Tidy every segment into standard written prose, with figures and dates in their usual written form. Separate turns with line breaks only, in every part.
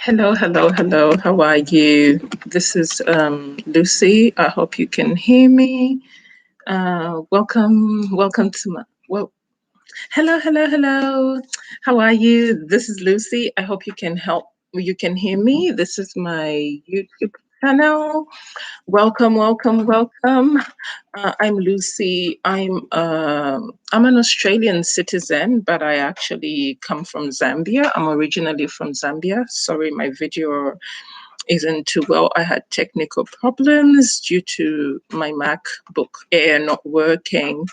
Hello, hello, hello. How are you? This is Lucy. I hope you can hear me. Welcome to my Hello, hello, hello. How are you? This is Lucy. I hope you can help. You can hear me. This is my YouTube channel. Welcome, welcome, welcome. I'm Lucy. I'm an Australian citizen, but I actually come from Zambia. I'm originally from Zambia. Sorry, my video isn't too well. I had technical problems due to my MacBook Air not working.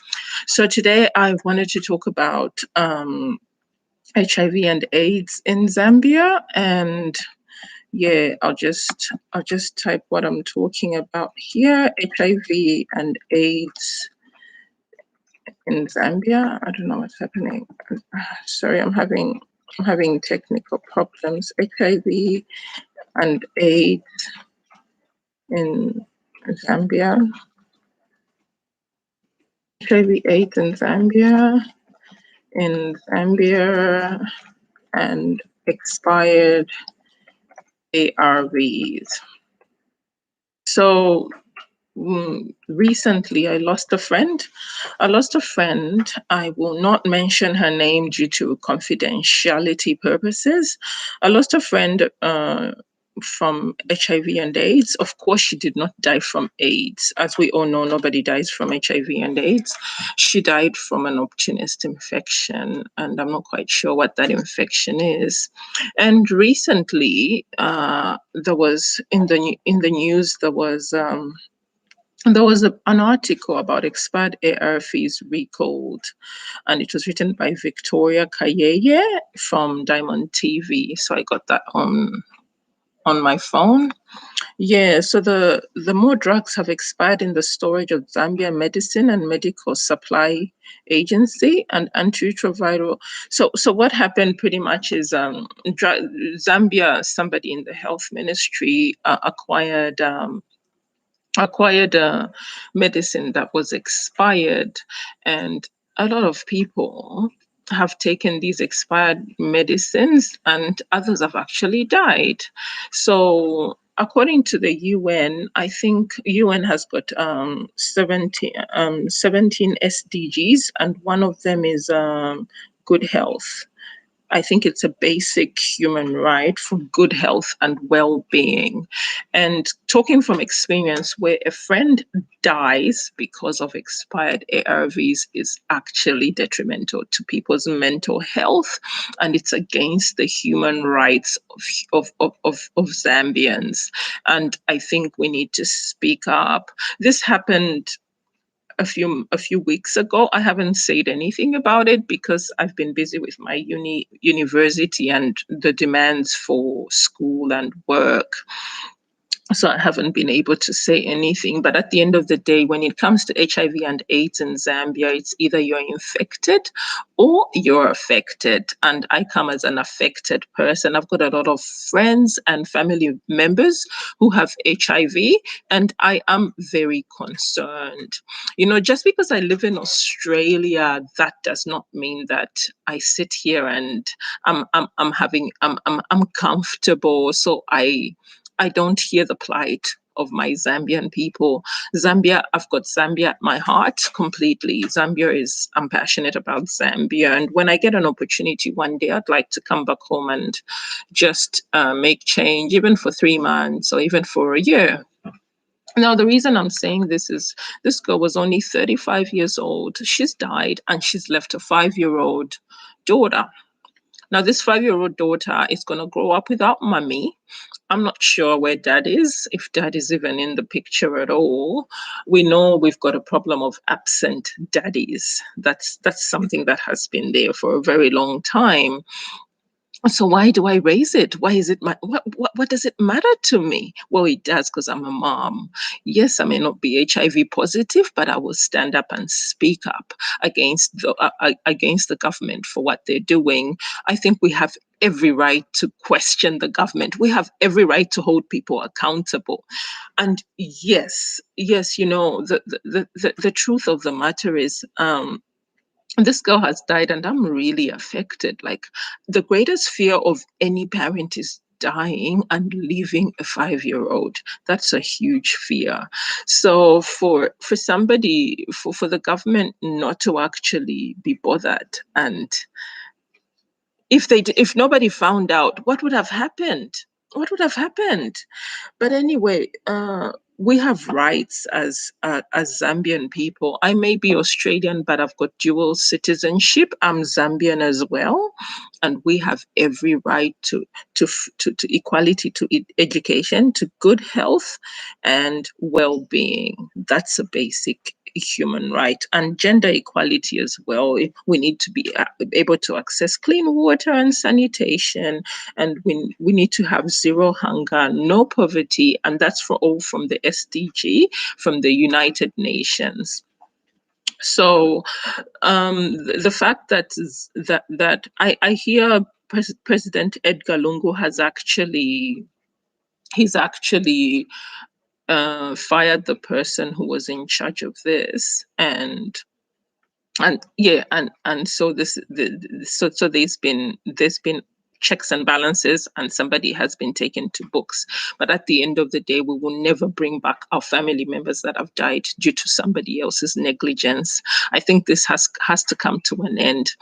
So today I wanted to talk about HIV and AIDS in Zambia, and yeah, I'll just type what I'm talking about here. HIV and AIDS in Zambia. I don't know what's happening. Sorry, I'm having technical problems. HIV and AIDS in Zambia. HIV/AIDS in Zambia and expired ARVs. So recently I lost a friend. I will not mention her name due to confidentiality purposes. I lost a friend from HIV and AIDS. Of course, she did not die from AIDS. As we all know, nobody dies from HIV and AIDS. She died from an opportunist infection, and I'm not quite sure what that infection is. And recently, there was in the news an article about expired ARVs recalled, and it was written by Victoria Kayeye from Diamond TV. So I got that on my phone. Yeah, so the more drugs have expired in the storage of Zambia Medicine and Medical Supply Agency and antiretroviral. So what happened pretty much is Zambia, somebody in the health ministry acquired medicine that was expired, and a lot of people have taken these expired medicines and others have actually died. So according to the UN, I think UN has got 17 SDGs, and one of them is good health. I think it's a basic human right for good health and well-being. And talking from experience, where a friend dies because of expired ARVs is actually detrimental to people's mental health, and it's against the human rights of Zambians. And I think we need to speak up. This happened a few weeks ago. I haven't said anything about it because I've been busy with my university and the demands for school and work. So I haven't been able to say anything. But at the end of the day, when it comes to HIV and AIDS in Zambia, it's either you're infected or you're affected. And I come as an affected person. I've got a lot of friends and family members who have HIV, and I am very concerned. You know, just because I live in Australia, that does not mean that I sit here and I'm comfortable. So I don't hear the plight of my Zambian people. Zambia, I've got Zambia at my heart completely. I'm passionate about Zambia. And when I get an opportunity one day, I'd like to come back home and just make change, even for 3 months or even for a year. Now, the reason I'm saying this is this girl was only 35 years old. She's died and she's left a 5-year-old daughter. Now, this 5-year-old daughter is going to grow up without mommy. I'm not sure where dad is, if dad is even in the picture at all. We know we've got a problem of absent daddies. That's something that has been there for a very long time. So why do I raise it? Why is it what does it matter to me? Well, it does, because I'm a mom. Yes, I may not be HIV positive, but I will stand up and speak up against the government for what they're doing. I think we have every right to question the government. We have every right to hold people accountable. And yes, you know, the truth of the matter is this girl has died and I'm really affected. Like, the greatest fear of any parent is dying and leaving a 5-year-old. That's a huge fear. So for somebody, for the government not to actually be bothered, and if nobody found out, what would have happened? What would have happened? But anyway, we have rights as Zambian people. I may be Australian, but I've got dual citizenship. I'm Zambian as well, and we have every right to equality, to education, to good health, and well-being. That's a basic human right, and gender equality as well. We need to be able to access clean water and sanitation, and we need to have zero hunger, no poverty, and that's for all from the SDG, from the United Nations. So the fact that I hear President Edgar Lungu he's actually fired the person who was in charge of this, and yeah, and so so there's been checks and balances, and somebody has been taken to books. But at the end of the day, we will never bring back our family members that have died due to somebody else's negligence. I think this has to come to an end.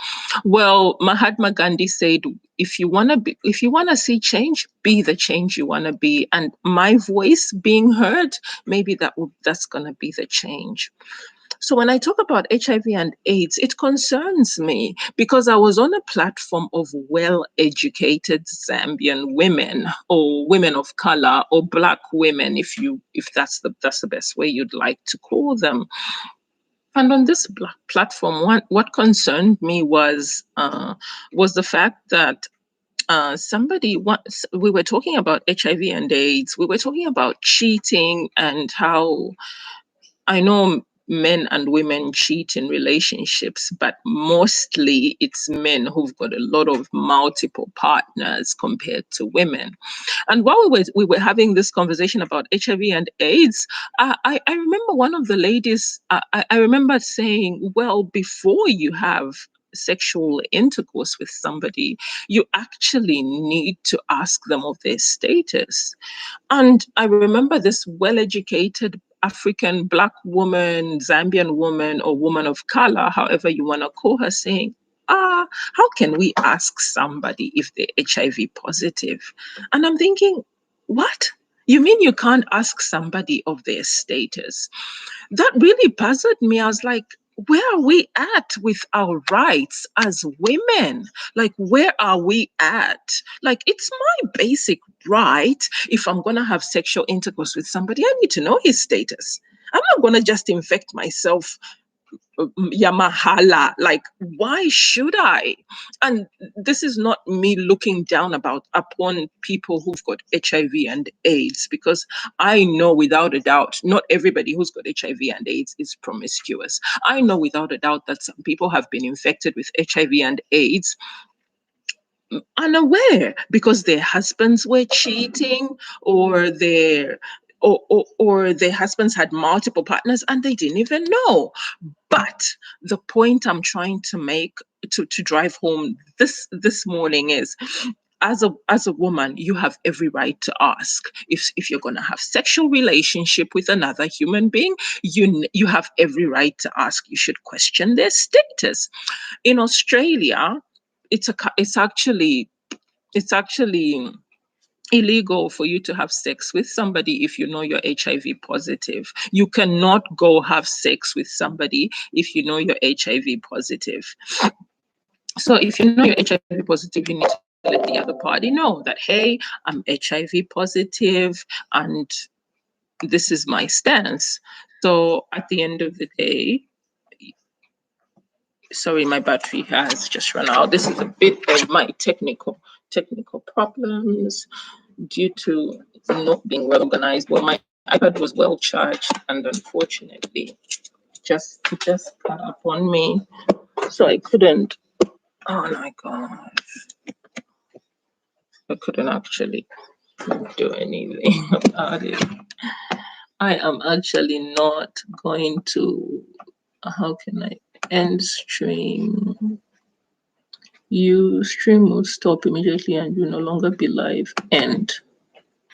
Well, Mahatma Gandhi said, if you want to see change, be the change you want to be. And my voice being heard, maybe that's going to be the change. So when I talk about HIV and AIDS, it concerns me because I was on a platform of well-educated Zambian women, or women of color, or Black women, if that's the best way you'd like to call them. And on this platform, what concerned me was the fact that we were talking about HIV and AIDS. We were talking about cheating and how I know men and women cheat in relationships, but mostly it's men who've got a lot of multiple partners compared to women. And while we were having this conversation about HIV and AIDS, I remember one of the ladies, I remember saying, well, before you have sexual intercourse with somebody, you actually need to ask them of their status. And I remember this well-educated African Black woman, Zambian woman, or woman of color, however you want to call her, saying, how can we ask somebody if they're HIV positive? And I'm thinking, what? You mean you can't ask somebody of their status? That really puzzled me. I was like, where are we at with our rights as women? Like, where are we at? Like, it's my basic right. If I'm going to have sexual intercourse with somebody, I need to know his status. I'm not going to just infect myself Yamahala. Like, why should I? And this is not me looking down upon people who've got HIV and AIDS, because I know without a doubt, not everybody who's got HIV and AIDS is promiscuous. I know without a doubt that some people have been infected with HIV and AIDS unaware because their husbands were cheating, or their husbands had multiple partners and they didn't even know. But the point I'm trying to make, to drive home this morning, is as a woman, you have every right to ask if you're going to have sexual relationship with another human being. You have every right to ask. You should question their status. In Australia, it's actually illegal for you to have sex with somebody if you know you're HIV positive. You cannot go have sex with somebody if you know you're HIV positive. So if you know you're HIV positive, you need to let the other party know that, hey, I'm HIV positive and this is my stance. So at the end of the day, sorry, my battery has just run out. This is a bit of my technical problems due to not being well organized. Well, my iPad was well charged, and unfortunately, just cut up on me, so I couldn't. Oh my god, I couldn't actually do anything about it. I am actually not going to. How can I end stream? you stream would stop immediately and you no longer be live. End.